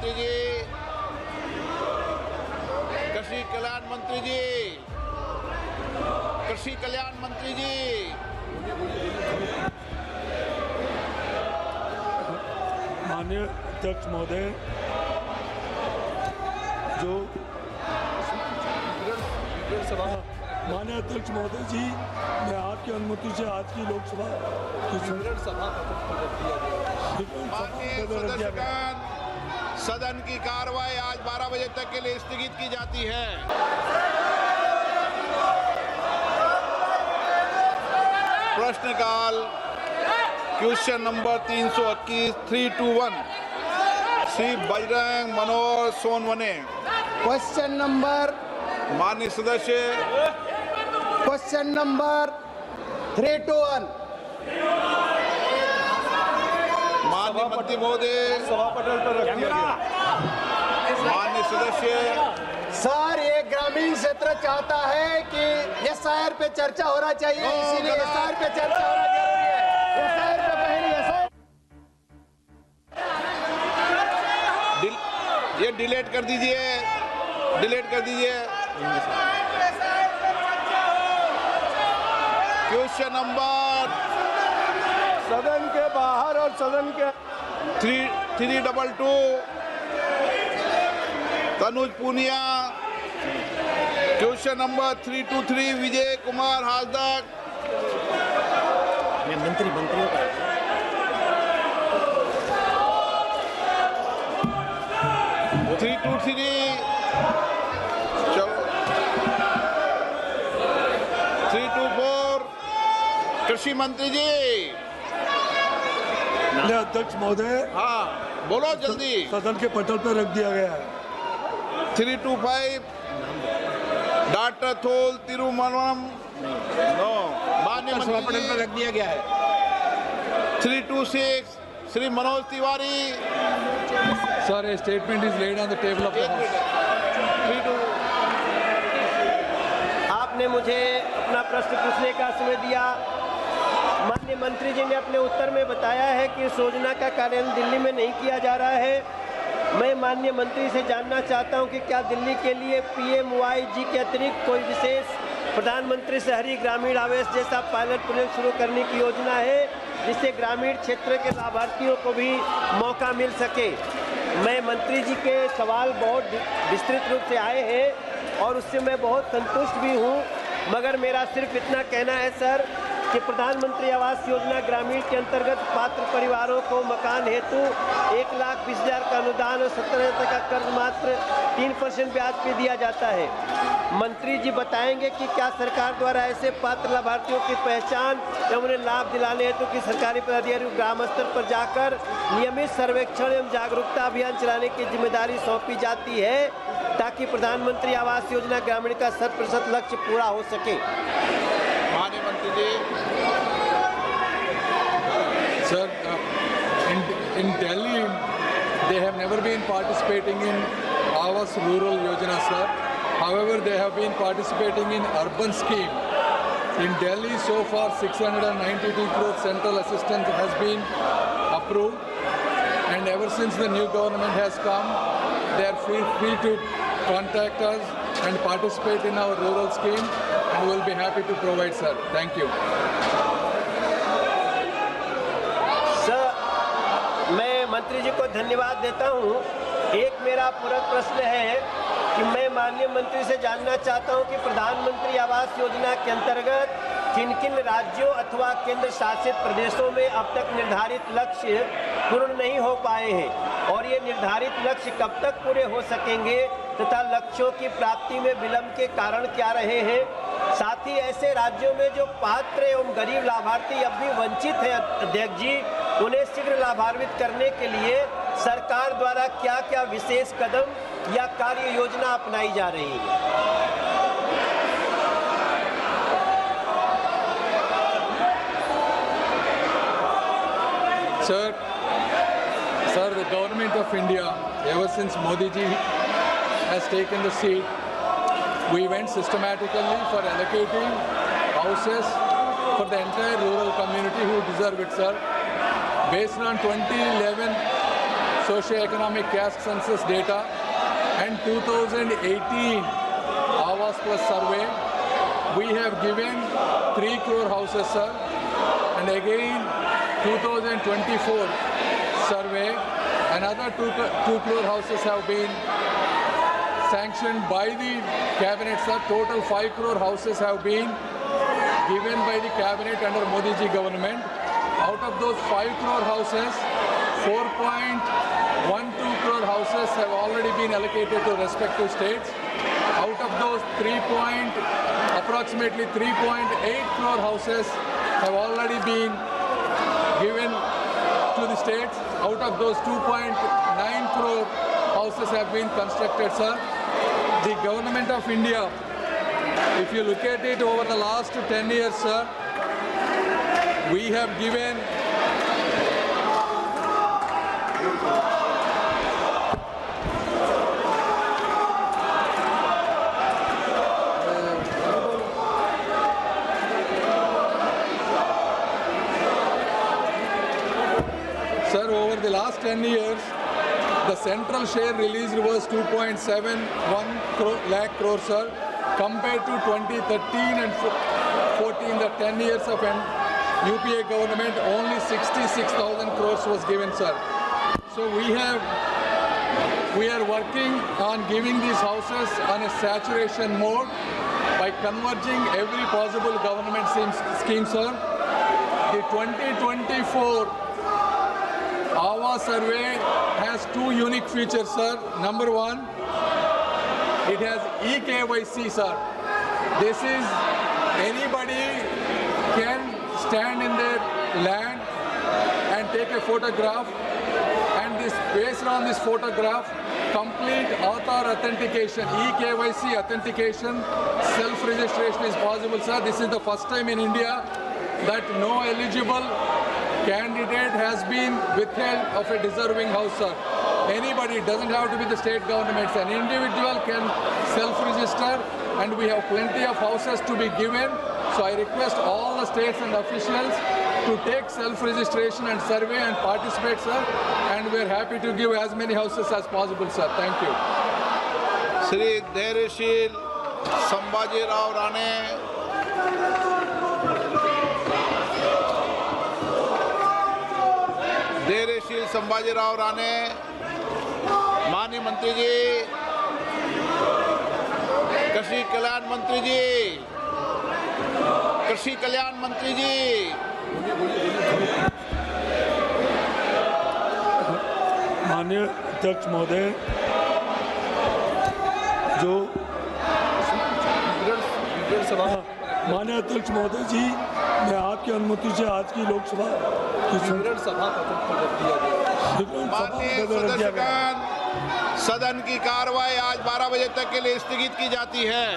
मंत्री जी, कृषि कल्याण मंत्री जी, कृषि कल्याण मंत्री जी। माननीय अध्यक्ष महोदय, जो माननीय अध्यक्ष महोदय जी, मैं आपकी अनुमति से आज की लोकसभा की माननीय सदस्यगण, सदन की कार्रवाई आज 12 बजे तक के लिए स्थगित की जाती है। प्रश्नकाल क्वेश्चन नंबर 321 321 श्री बजरंग मनोहर सोनवने। क्वेश्चन नंबर माननीय सदस्य क्वेश्चन नंबर 321। माननीय मंत्री महोदय, माननीय सदस्य। सर, ये ग्रामीण क्षेत्र चाहता है कि एसआईआर पे चर्चा होना चाहिए, इसीलिए एसआईआर पे चर्चा होना जरूरी है। एसआईआर पे पहले ये डिलीट कर दीजिए, डिलीट कर दीजिए। क्वेश्चन नंबर सदन के बाहर और सदन के 322 तनुज पूनिया। Question number 323 Vijay Kumar Hajda. मंत्रियों का 323 324 कृषि मंत्री जी। माननीय अध्यक्ष महोदय, हाँ बोलो जल्दी। सदन के पटल पर रख दिया गया है। 325 डॉक्टर थोल तिरुमलम। नो, माननीय मंत्री पटल पर रख दिया गया है। 326 Shri Manoj Tiwari. Sir, a statement is laid on the table of the House. आपने मुझे अपना प्रश्न पूछने का समय दिया। माननीय मंत्री जी ने अपने उत्तर में बताया है कि इस योजना का कार्यान्वयन दिल्ली में नहीं किया जा रहा है। मैं माननीय मंत्री से जानना चाहता हूं कि क्या दिल्ली के लिए PMYG के अतिरिक्त कोई विशेष प्रधानमंत्री शहरी ग्रामीण आवास जैसा पायलट प्रोजेक्ट शुरू करने की योजना है, जिससे ग्रामीण क्षेत्र के लाभार्थियों को भी मौका मिल सके। मैं मंत्री जी के सवाल बहुत विस्तृत रूप से आए हैं और उससे मैं बहुत संतुष्ट भी हूं, मगर मेरा सिर्फ इतना कहना है सर कि प्रधानमंत्री आवास योजना ग्रामीण के अंतर्गत पात्र परिवारों को मकान हेतु 1,20,000 का अनुदान और 17,000 का कर्ज मात्र 3% ब्याज पे दिया जाता है। मंत्री जी बताएंगे कि क्या सरकार द्वारा ऐसे पात्र लाभार्थियों की पहचान एवं उन्हें लाभ दिलाने हेतु कि सरकारी पदाधिकारी ग्राम स्तर पर जाकर नियमित सर्वेक्षण एवं जागरूकता अभियान चलाने की जिम्मेदारी सौंपी जाती है, ताकि प्रधानमंत्री आवास योजना ग्रामीण का 100% लक्ष्य पूरा हो सके। माननीय मंत्री जी। Sir, in Delhi, they have never been participating in Awas Rural Yojana, sir. However, they have been participating in urban scheme. In Delhi, so far 692 crore central assistance has been approved, and ever since the new government has come, they are free to contact us and participate in our rural scheme, and we will be happy to provide, sir. Thank you. Sir, मैं मंत्री जी को धन्यवाद देता हूं। एक मेरा पूरक प्रश्न है कि मैं माननीय मंत्री से जानना चाहता हूं कि प्रधानमंत्री आवास योजना के अंतर्गत किन किन राज्यों अथवा केंद्र शासित प्रदेशों में अब तक निर्धारित लक्ष्य पूर्ण नहीं हो पाए हैं, और ये निर्धारित लक्ष्य कब तक पूरे हो सकेंगे तथा लक्ष्यों की प्राप्ति में विलंब के कारण क्या रहे हैं। साथ ही ऐसे राज्यों में जो पात्र एवं गरीब लाभार्थी अब भी वंचित हैं अध्यक्ष जी, उन्हें शीघ्र लाभान्वित करने के लिए सरकार द्वारा क्या क्या विशेष कदम या कार्य योजना अपनाई जा रही है। Sir, the government of India, ever since Modi ji has taken the seat, we went systematically for allocating houses for the entire rural community who deserve it, sir. Based on 2011 socio-economic caste census data and 2018 Awas Plus survey. We have given 3 crore houses, sir, and again 2024 survey, another 2 crore houses have been sanctioned by the cabinet, sir. Total 5 crore houses have been given by the cabinet under Modi ji government. Out of those 5 crore houses, 4.12 crore houses have already been allocated to respective states. Out of those approximately 3.8 crore houses have already been given to the states. Out of those 2.9 crore houses have been constructed, sir. The government of India, if you look at it over the last 10 years, sir, we have given Sir, over the last 10 years, the central share released was 2.71 lakh crore, sir, compared to 2013 and 14, the 10 years of UPA government, only 66,000 crores was given, sir. So we are working on giving these houses on a saturation mode by converging every possible government scheme, sir. The 2024 Awas survey has 2 unique features, sir. Number 1, it has eKYC, sir. This is anybody can stand in their land and take a photograph, and this based on this photograph, complete Aadhaar authentication, eKYC authentication, self-registration is possible, sir. This is the first time in India that no eligible candidate has been withheld of a deserving house, sir. Anybody, it doesn't have to be the state governments. An individual can self-register, and we have plenty of houses to be given. So I request all the states and officials to take self-registration and survey and participate, sir. And we are happy to give as many houses as possible, sir. Thank you. Shri Dhairyashil Sambhajirao Rane, धैर्यशील संभाजीराव राणे, माननीय मंत्री जी, कृषि कल्याण मंत्री जी, कृषि कल्याण मंत्री जी, माननीय अध्यक्ष महोदय, जो माननीय अध्यक्ष महोदय जी, मैं आपकी अनुमति से आज की लोकसभा की माननीय सदस्यगण, सदन की कार्रवाई आज 12 बजे तक के लिए स्थगित की जाती है।